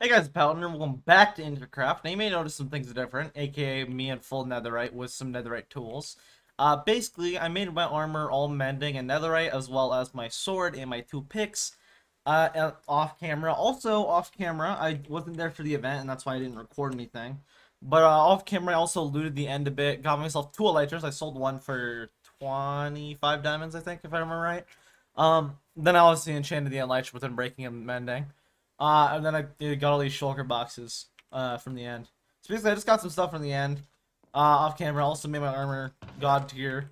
Hey guys, Paladin, welcome back to InterCraft. Now you may notice some things are different, aka me in full netherite with some netherite tools. Basically, I made my armor all mending and netherite, as well as my sword and my two picks off camera. Also, off camera, I wasn't there for the event, and that's why I didn't record anything. But off camera, I also looted the end a bit, got myself two elytras. I sold one for 25 diamonds, I think, if I remember right. Then I obviously enchanted the elytra with breaking and mending. And then I got all these shulker boxes from the end. So basically, I just got some stuff from the end off camera. Also made my armor god tier.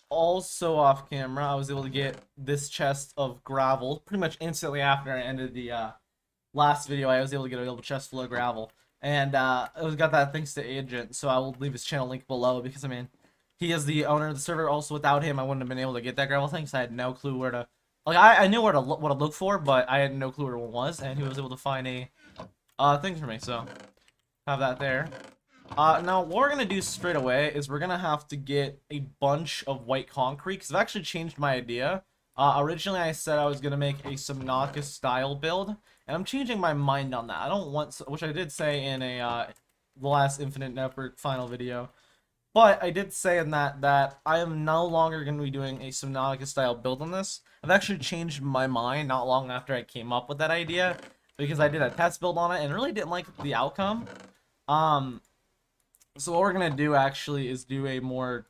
Also off camera, I was able to get this chest of gravel pretty much instantly after I ended the last video. I was able to get a little chest full of gravel, and I got that thanks to Agent. So I will leave his channel link below because I mean, he is the owner of the server. Also, without him, I wouldn't have been able to get that gravel thing. So I had no clue where to. Like I knew where to what to look for, but I had no clue where it was, and he was able to find a thing for me. So have that there. Now what we're gonna do straight away is we're gonna have to get a bunch of white concrete because I've actually changed my idea. Originally I said I was gonna make a Subnautica style build, and I'm changing my mind on that. I don't want, which I did say in a the last Infinite Network final video, but I did say in that I am no longer gonna be doing a Subnautica style build on this. I've actually changed my mind not long after I came up with that idea because I did a test build on it and really didn't like the outcome. Um, so what we're gonna do actually is do a more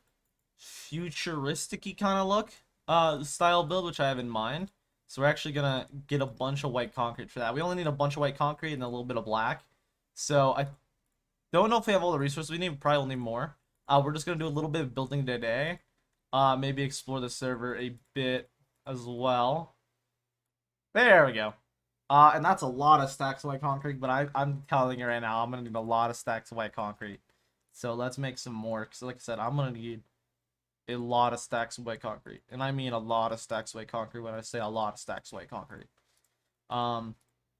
futuristic-y kind of look style build, which I have in mind. So we're actually gonna get a bunch of white concrete for that. We only need a bunch of white concrete and a little bit of black. So I don't know if we have all the resources we need. We probably will need more. We're just gonna do a little bit of building today. Maybe explore the server a bit as well. There we go. And that's a lot of stacks of white concrete, but I'm telling you right now, I'm gonna need a lot of stacks of white concrete. So let's make some more, because like I said, I'm gonna need a lot of stacks of white concrete. And I mean a lot of stacks of white concrete when I say a lot of stacks of white concrete. Um,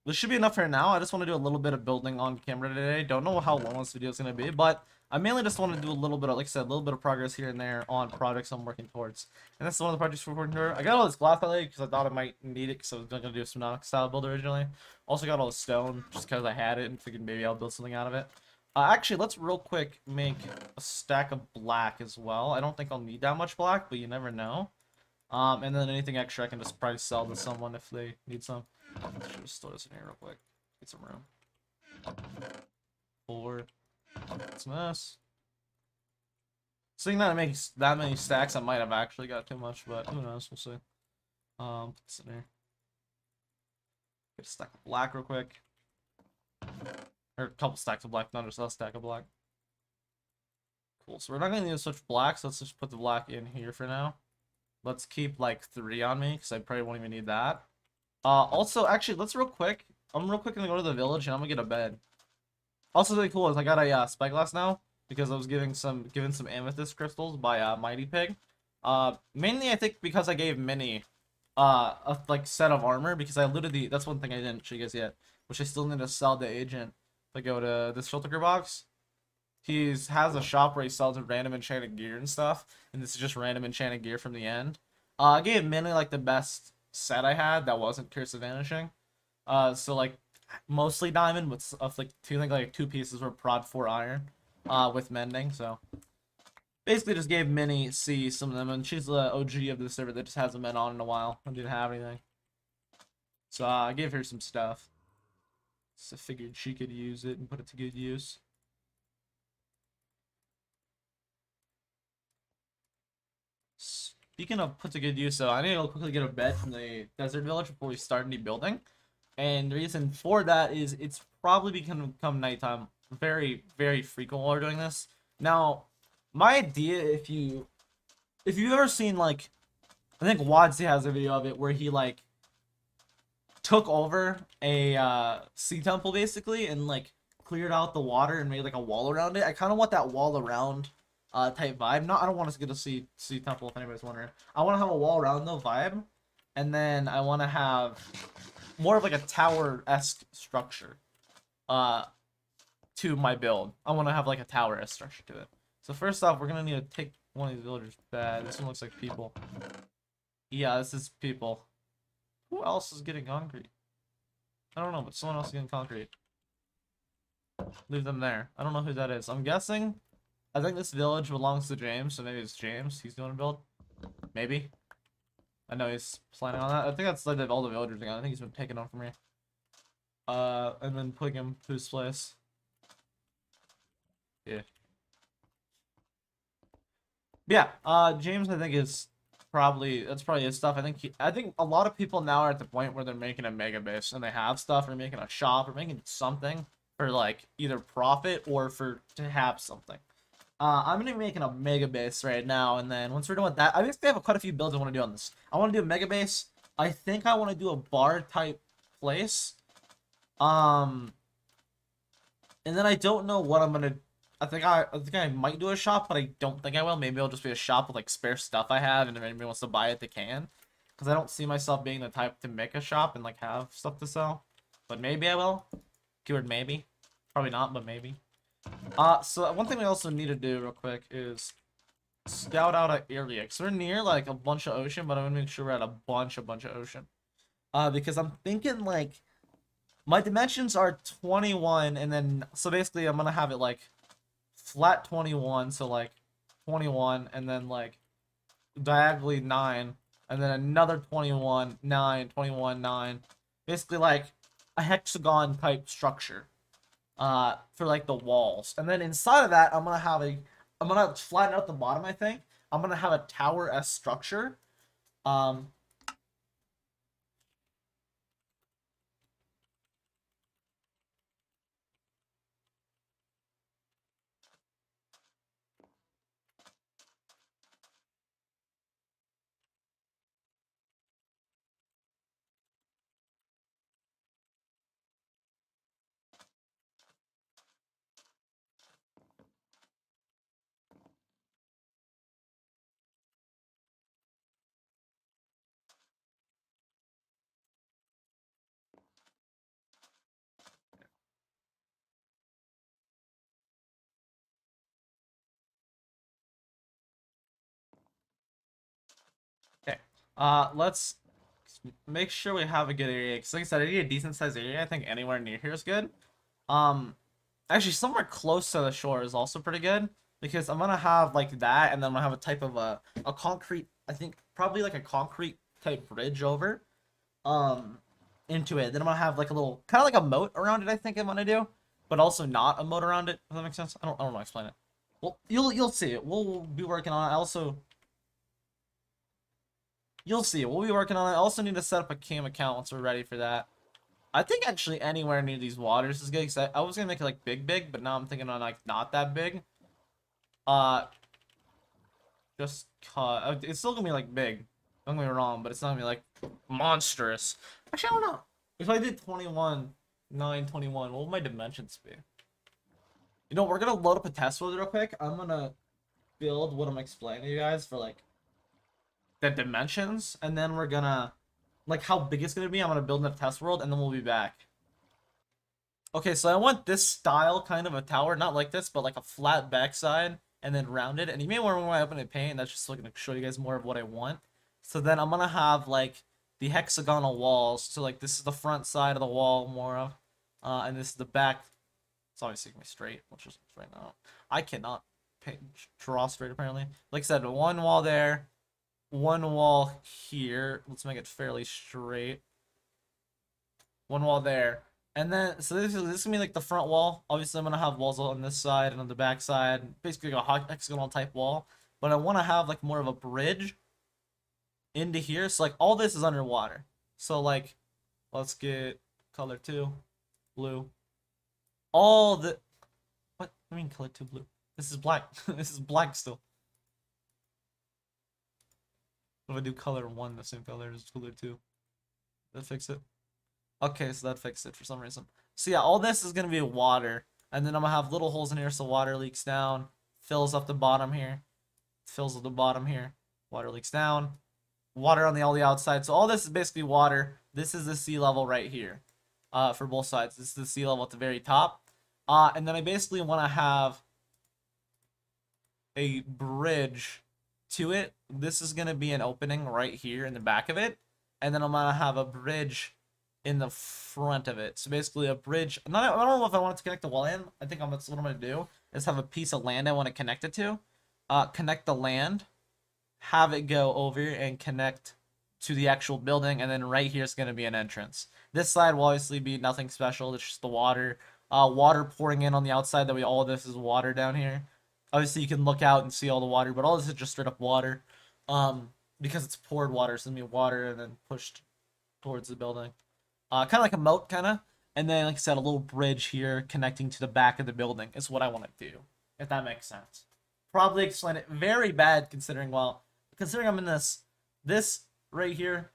this should be enough for now. I just want to do a little bit of building on camera today. Don't know how long this video is going to be, but I mainly just want to do a little bit of, like I said, a little bit of progress here and there on projects I'm working towards. And that's one of the projects we're working toward. I got all this glass outlet because I thought I might need it because I was going to do a Subnautica style build originally. Also got all the stone just because I had it and figured maybe I'll build something out of it. Actually, let's real quick make a stack of black as well. I don't think I'll need that much black, but you never know. And then anything extra I can just probably sell to someone if they need some. Let's just store this in here real quick. Get some room. 4. That's this. Seeing that it makes that many stacks, I might have actually got too much, but who knows? We'll see. Put this in here. Get a stack of black real quick. Or a couple stacks of black, not just a stack of black. Cool. So we're not going to need to switch black, so let's just put the black in here for now. Let's keep like 3 on me, because I probably won't even need that. Also, actually, let's real quick. I'm real quick gonna go to the village and I'm gonna get a bed. Also, really cool is I got a spyglass now because I was given some amethyst crystals by Mighty Pig. Mainly I think because I gave Minnie a like set of armor because I looted the. That's one thing I didn't show you guys yet, which I still need to sell to Agent. If I go to this shulker box, has a shop where he sells random enchanted gear and stuff, and this is just random enchanted gear from the end. I gave Minnie like the best set I had that wasn't Curse of Vanishing. So like mostly diamond, but of like two pieces were prod 4 iron, with mending. So basically just gave Minnie C some of them, and she's the OG of the server that just hasn't been on in a while and didn't have anything. So I gave her some stuff. So I figured she could use it and put it to good use. Speaking of put to good use, so I need to go quickly get a bed from the desert village before we start any building. And the reason for that is it's probably become nighttime very, very frequent while we're doing this. Now, my idea, if you've ever seen like, I think Wadsy has a video of it where he like took over a sea temple basically and like cleared out the water and made like a wall around it. I kind of want that wall around type vibe. I don't want to get a sea temple if anybody's wondering. I want to have a wall around the vibe, and then I want to have more of like a tower-esque structure to my build. I want to have like a tower-esque structure to it. So first off, we're gonna need to take one of these villagers bed. This one looks like people. Yeah, this is people. Who else is getting concrete? I don't know, but someone else is getting concrete. Leave them there. I don't know who that is. I'm guessing. I think this village belongs to James, so maybe it's James. He's doing a build. Maybe. I know he's planning on that. I think that's like all the villagers again. I think he's been taking on from me. And then putting him to his place. Yeah. Yeah, James, I think is that's probably his stuff. I think a lot of people now are at the point where they're making a mega base and they have stuff or making a shop or making something for like either profit or for to have something. I'm gonna be making a mega base right now, and then once we're done with that, I basically have quite a few builds I want to do on this. I want to do a mega base. I think I want to do a bar type place. Um, and then I don't know what I'm gonna. I think I might do a shop, but I don't think I will. Maybe it'll just be a shop with like spare stuff I have, and if anybody wants to buy it, they can. Because I don't see myself being the type to make a shop and like have stuff to sell. But maybe I will. Keyword maybe. Probably not, but maybe. So one thing we also need to do real quick is scout out an area. Because we're near like a bunch of ocean, but I'm gonna make sure we're at a bunch of ocean. Because I'm thinking like my dimensions are 21, and then so basically I'm gonna have it like flat 21, so like 21, and then like diagonally 9, and then another 21, 9, 21, 9. Basically like a hexagon type structure for like the walls. And then inside of that, I'm gonna flatten out the bottom, I think. I'm gonna have a tower-esque structure. Um, okay. Let's make sure we have a good area. Because like I said, I need a decent sized area. I think anywhere near here is good. Um, Actually, somewhere close to the shore is also pretty good. Because I'm gonna have like that, and then I'm gonna have a type of a concrete, I think probably like a concrete type bridge over into it. Then I'm gonna have like a little kind of like a moat around it, I think I'm gonna do. But also not a moat around it. Does that make sense? I don't know how to explain it. Well, you'll see it. We'll be working on it. I also You'll see it. We'll be working on it. I also need to set up a cam account once we're ready for that. I think actually anywhere near these waters is good, because I was gonna make it like big, but now I'm thinking on like not that big. Uh, just it's still gonna be like big. Don't get me wrong, but it's not gonna be like monstrous. Actually, I don't know. If I did 21, 9, 21, what would my dimensions be? You know, we're gonna load up a test world real quick. I'm gonna build what I'm explaining to you guys for like the dimensions, and then we're gonna like how big it's gonna be. I'm gonna build in a test world, and then we'll be back. Okay, so I want this style kind of a tower, not like this, but like a flat backside and then rounded. And you may wonder why I open a paint. That's just looking to show you guys more of what I want. So then I'm gonna have like the hexagonal walls. So like this is the front side of the wall more of, and this is the back. It's obviously gonna be straight, which is right now. I cannot paint, draw straight apparently. Like I said, one wall there, one wall here. Let's make it fairly straight. One wall there. And then, so this is gonna be like the front wall. Obviously, I'm gonna have walls on this side and on the back side, basically like a hexagonal type wall. But I want to have like more of a bridge into here. So like all this is underwater. So like, let's get color 2, blue. All the what? I mean color 2 blue. This is black. This is black still. If I do color 1, the same color as color 2, that fix it. Okay, so that fixed it for some reason. So yeah, all this is gonna be water, and then I'm gonna have little holes in here so water leaks down, fills up the bottom here, fills up the bottom here, water leaks down, water on all the outside. So all this is basically water. This is the sea level right here, for both sides. This is the sea level at the very top, and then I basically want to have a bridge to it. This is gonna be an opening right here in the back of it, and then I'm gonna have a bridge in the front of it. So basically a bridge. I don't know if I want it to connect the land. I think that's what I'm going to do is have a piece of land I want to connect it to. Connect the land, have it go over and connect to the actual building, and then right here is going to be an entrance. This side will obviously be nothing special. It's just the water. Water pouring in on the outside. That way all of this is water down here. Obviously you can look out and see all the water, but all this is just straight up water. Because it's poured water, so it's going to be water and then pushed towards the building. Kind of like a moat, kind of. And then, like I said, a little bridge here connecting to the back of the building is what I want to do, if that makes sense. Probably explain it very bad considering, well, considering I'm in this right here,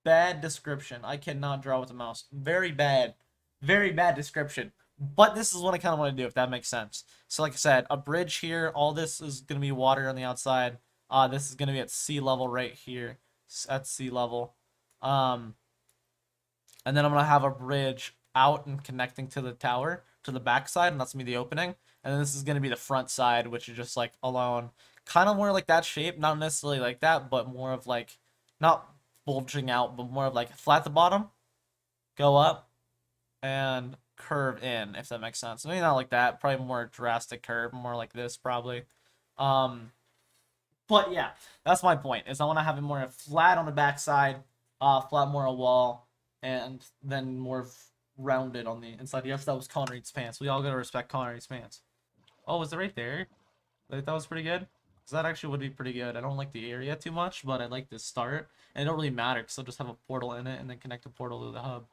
bad description. I cannot draw with a mouse. Very bad description. But this is what I kind of want to do, if that makes sense. So like I said, a bridge here. All this is going to be water on the outside. This is going to be at sea level right here. At sea level. And then I'm going to have a bridge out and connecting to the tower, to the back side, and that's going to be the opening. And then this is going to be the front side, which is just like alone. Kind of more like that shape. Not necessarily like that, but more of like, not bulging out, but more of like flat at the bottom. Go up. And curve in, if that makes sense. Maybe not like that, probably more drastic curve, more like this probably. But yeah, that's my point, is I want to have it more flat on the backside, flat more a wall, and then more rounded on the inside. Yes, that was Connery's pants. We all gotta respect Connery's pants. Oh, was it right there? That was pretty good? Because that actually would be pretty good. I don't like the area too much, but I like the start. And it don't really matter, because I'll just have a portal in it, and then connect the portal to the hub.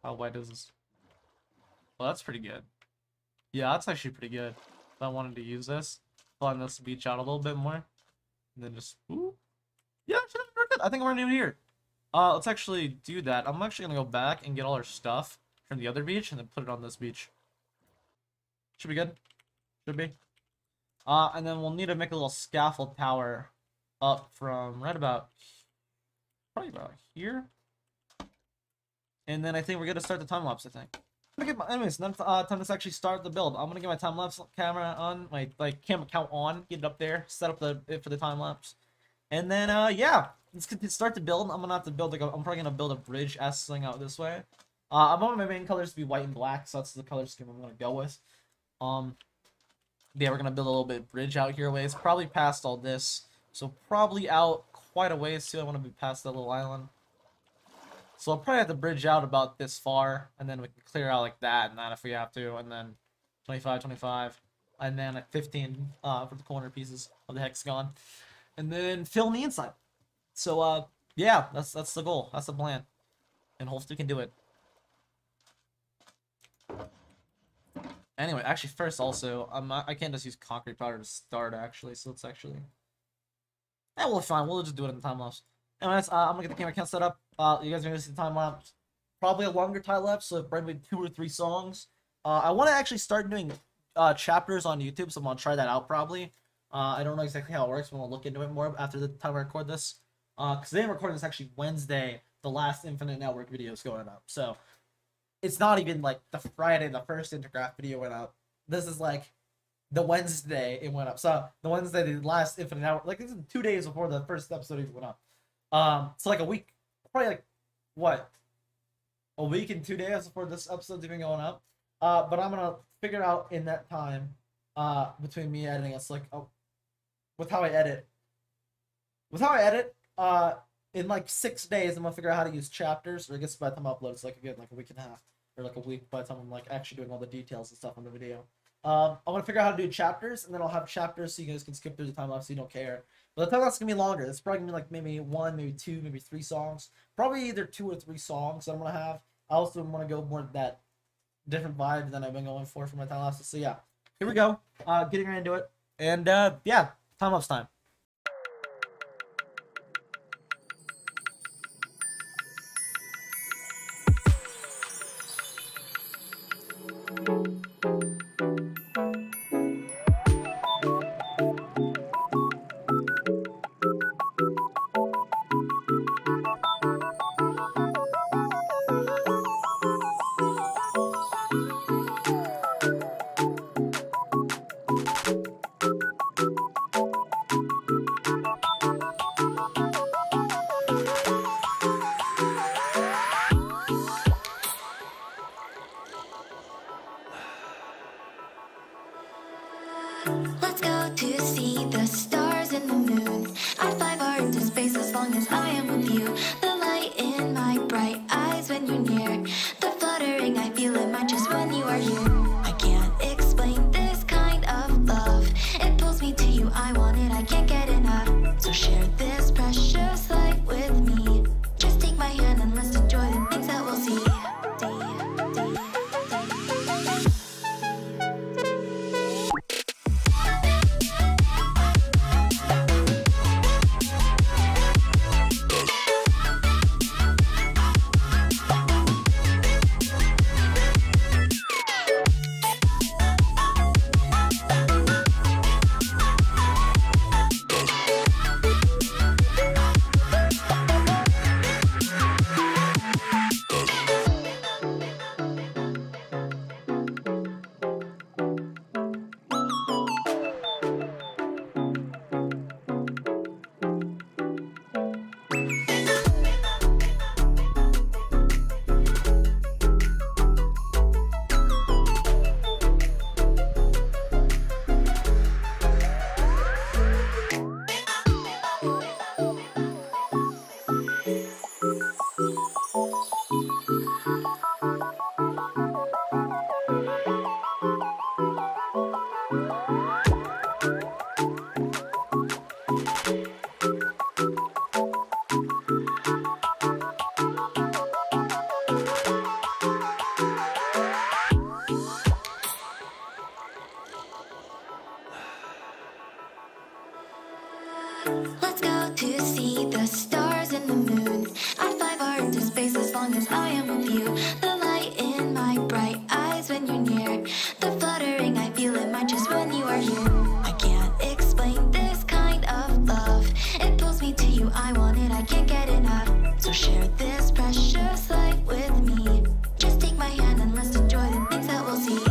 How wide is this? Well, that's pretty good. Yeah, that's actually pretty good. If I wanted to use this, flatten this beach out a little bit more, and then just, ooh. Yeah, I think we're gonna do it here. Let's actually do that. I'm actually gonna go back and get all our stuff from the other beach and then put it on this beach. Should be good. Should be. And then we'll need to make a little scaffold tower up from right about, probably about here. And then I think we're gonna start the time lapse, I think. Anyways, now time to actually start the build. I'm gonna get my time lapse camera on, my camera count on, get it up there, set up it for the time lapse, and then yeah, let's start the build. I'm gonna have to build I'm probably gonna build a bridge thing out this way. I want my main colors to be white and black, so that's the color scheme I'm gonna go with. Yeah, we're gonna build a little bit of bridge out here a ways, probably past all this, so probably out quite a ways too. I want to be past that little island. So I'll probably have to bridge out about this far, and then we can clear out like that and that if we have to, and then 25, 25, and then at 15 for the corner pieces of the hexagon, and then fill in the inside. So yeah, that's the goal, that's the plan, and hopefully we can do it. Anyway, actually first also, I can't just use concrete powder to start actually, so let's actually, yeah, well, fine, we'll just do it in the time lapse. Anyways, I'm gonna get the camera count set up. You guys are gonna see the time lapse. Probably a longer time lapse, so probably 2 or 3 songs. I want to actually start doing chapters on YouTube, so I'm gonna try that out probably. I don't know exactly how it works, but we'll look into it more after the time I record this. Because today I'm recording this actually Wednesday. The last Infinite Network video is going up, so it's not even like the Friday the first InterCraft video went up. This is like the Wednesday it went up. So the Wednesday the last Infinite Network, like this is 2 days before the first episode even went up. So like a week, probably like, what? A week and 2 days before this episode's even going up. But I'm gonna figure out in that time, between me editing, it's like, with how I edit, in like 6 days, I'm gonna figure out how to use chapters, or I guess by the time I upload, it's like, again, like a week and a half, or like a week by the time I'm like actually doing all the details and stuff on the video. I'm gonna figure out how to do chapters, and then I'll have chapters so you guys can skip through the time lapse so you don't care. But the time lapse is gonna be longer. It's probably gonna be like maybe 1, maybe 2, maybe 3 songs. Probably either 2 or 3 songs that I'm gonna have. I also want to go more that different vibe than I've been going for my time lapse. So yeah, here we go. Getting right into it, and yeah, time lapse time. Let's go to see the stars and the moon. I'd fly far into space as long as I am with you. The light in my bright eyes when you're near. The fluttering I feel in my chest when you are here. I can't explain this kind of love. It pulls me to you, I want it, I can't get enough. So share this precious light with me. Just take my hand and let's enjoy the things that we'll see. Let's go to see the stars and the moon. I'd fly far into space as long as I am with you. The light in my bright eyes when you're near. The fluttering I feel in my chest when you are here. I can't explain this kind of love. It pulls me to you, I want it, I can't get enough. So share this precious light with me. Just take my hand and let's enjoy the things that we'll see.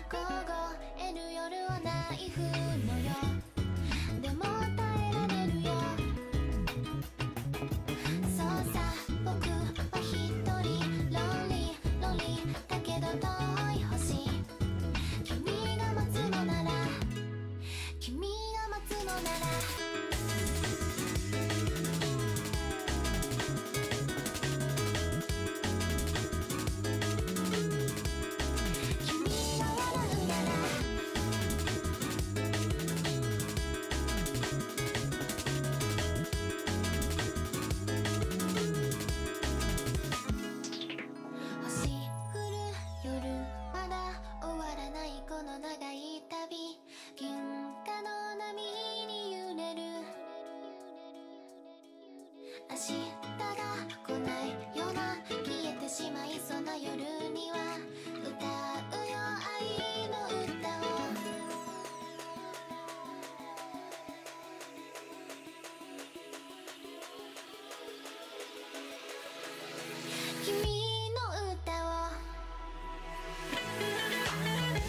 凍える夜をナイフのよでも耐えられるよそうさ僕は一人ロンリーロンリーだけど遠い星君が待つのなら君が待つのなら星降る夜まだ終わらないこの長い旅銀河の波に揺れる明日が来ないような消えてしまいそうな夜には歌うよ愛の歌を君の歌をい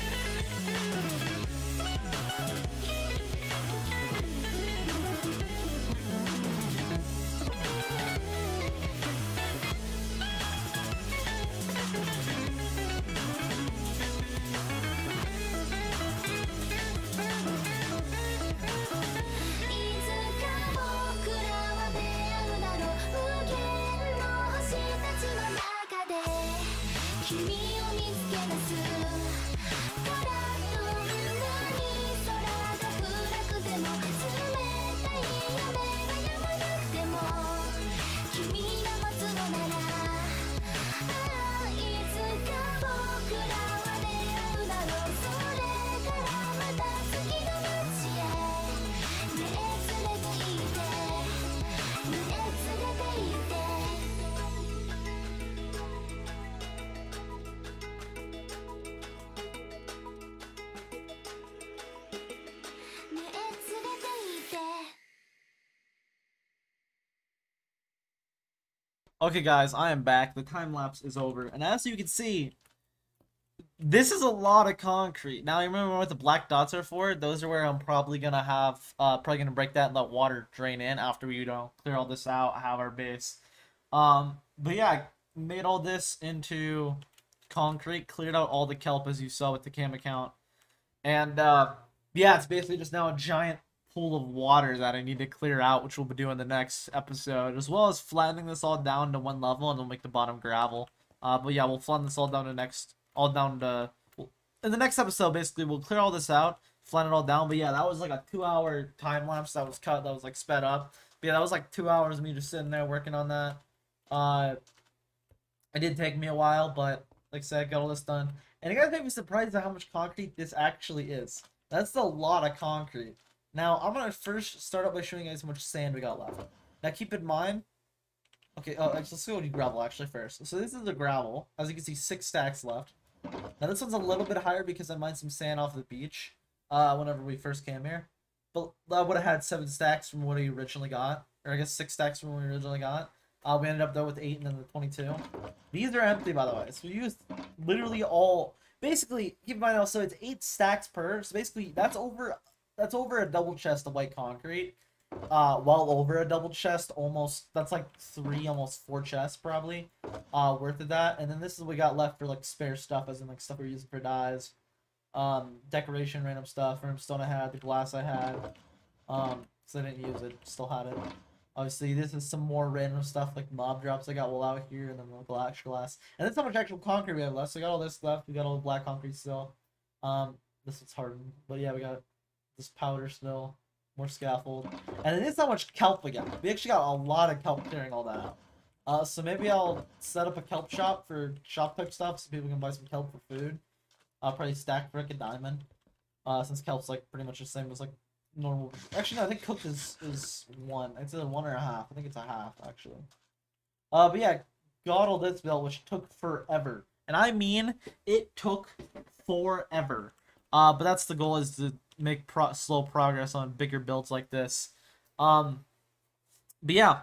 つか僕らは出会うだろう無限の星たちの中で君を見つけ出すからどんなに空が暗くても冷たい雨が止まなくても君が待つのならああいつか僕らは出会うだろうそれからまた次の街へねえ連れて行ってねえ連れて行ってねえ連れて行って Okay, guys, I am back. The time lapse is over, and as you can see, this is a lot of concrete. Now, you remember what the black dots are for? Those are where I'm probably gonna have, break that and let water drain in after we, clear all this out, have our base. But yeah, I made all this into concrete, cleared out all the kelp as you saw with the cam account, and yeah, it's basically just now a giant pool of water that I need to clear out, which we'll be doing the next episode, as well as flattening this all down to one level, and then we'll make the bottom gravel. But yeah, we'll flatten this all down to in the next episode. Basically, we'll clear all this out, flatten it all down. But yeah, that was like a 2-hour time lapse that was cut, that was like sped up. But yeah, that was like 2 hours of me just sitting there working on that. It did take me a while, but like I said, got all this done. And you guys may be surprised at how much concrete this actually is. That's a lot of concrete. Now, I'm going to first start out by showing you guys how much sand we got left. Now, keep in mind... Okay, actually, let's go to gravel, actually, first. So this is the gravel. As you can see, 6 stacks left. Now, this one's a little bit higher because I mined some sand off the beach whenever we first came here. But I would have had 7 stacks from what we originally got. Or I guess 6 stacks from what we originally got. We ended up, though, with 8 and then the 22. These are empty, by the way. So we used literally all... Basically, keep in mind also, it's 8 stacks per. So basically, that's over a double chest of white concrete. Well over a double chest, almost. That's like 3, almost 4 chests, probably. Worth of that. And then this is what we got left for, like, spare stuff, as in, like, stuff we're using for dyes. Decoration, random stuff. Random stone I had, the glass I had. So I didn't use it, still had it. Obviously, this is some more random stuff, like mob drops I got while out here, and then the glass. And that's how much actual concrete we have left. So we got all this left. We got all the black concrete still. This is hardened. But yeah, we got this powder still. More scaffold. And it is how much kelp we got. We actually got a lot of kelp clearing all that out. So maybe I'll set up a kelp shop for shop type stuff so people can buy some kelp for food. I'll probably stack brick and diamond. Since kelp's like pretty much the same as like normal. Actually, no, I think cooked is 1. It's either 1 or a half. I think it's a half, actually. But yeah, got all this built, which took forever. And I mean, it took forever. But that's the goal, is to make slow progress on bigger builds like this. But yeah,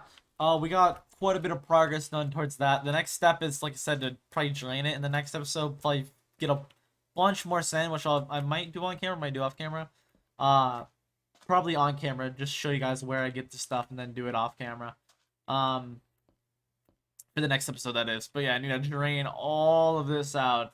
we got quite a bit of progress done towards that. The next step is, like I said, to probably drain it in the next episode. Probably get a bunch more sand, which I might do on camera, might do off camera. Probably on camera, just show you guys where I get the stuff and then do it off camera. For the next episode, that is. But yeah, I need to drain all of this out.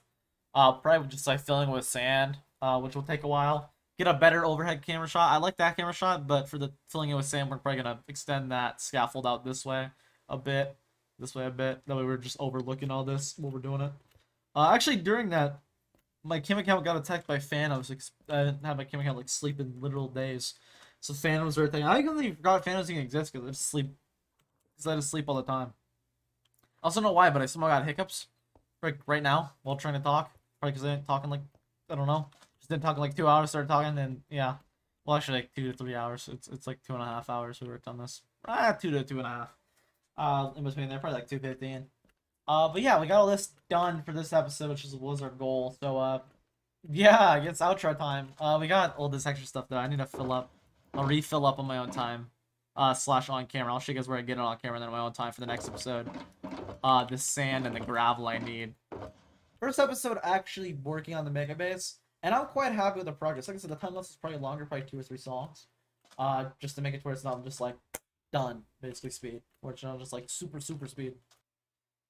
Probably just like filling it with sand, which will take a while. Get a better overhead camera shot. I like that camera shot, but for the filling it with sand, we're probably gonna extend that scaffold out this way a bit. This way a bit. That way we're just overlooking all this while we're doing it. Actually, during that, my cam account got attacked by Phantoms. I didn't have my cam account like sleep in literal days. So Phantoms were a thing. I completely forgot Phantoms even exist because I just sleep. Because I just sleep all the time. I also don't know why, but I somehow got hiccups like right now while trying to talk. Probably because I didn't talk in like, I don't know. Just didn't talk in like 2 hours, started talking, and yeah. Well, actually like 2 to 3 hours. It's like 2.5 hours we worked on this. 2 to 2.5. In between there, probably like 2:15. But yeah, we got all this done for this episode, which was our goal. So yeah, I guess outro time. We got all this extra stuff that I need to fill up. I'll refill up on my own time. Slash on camera. I'll show you guys where I get it on camera and then on my own time for the next episode. The sand and the gravel I need. First episode actually working on the megabase, and I'm quite happy with the progress. Like I said, the time lapse is probably longer, probably 2 or 3 songs. Just to make it to where it's not just like done, basically speed. Or it's not just like super speed.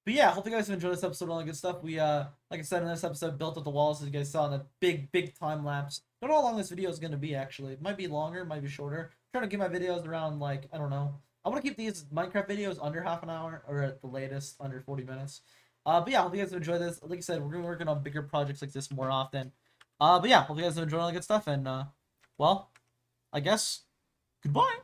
But yeah, hope you guys have enjoyed this episode, all the good stuff. We like I said in this episode, built up the walls as you guys saw in the big time lapse. Don't know how long this video is gonna be actually. It might be longer, it might be shorter. I'm trying to get my videos around like, I don't know. I want to keep these Minecraft videos under half an hour, or at the latest under 40 minutes. But yeah, hope you guys have enjoyed this. Like I said, we're gonna be working on bigger projects like this more often. But yeah, hope you guys have enjoyed all the good stuff, and well, I guess goodbye.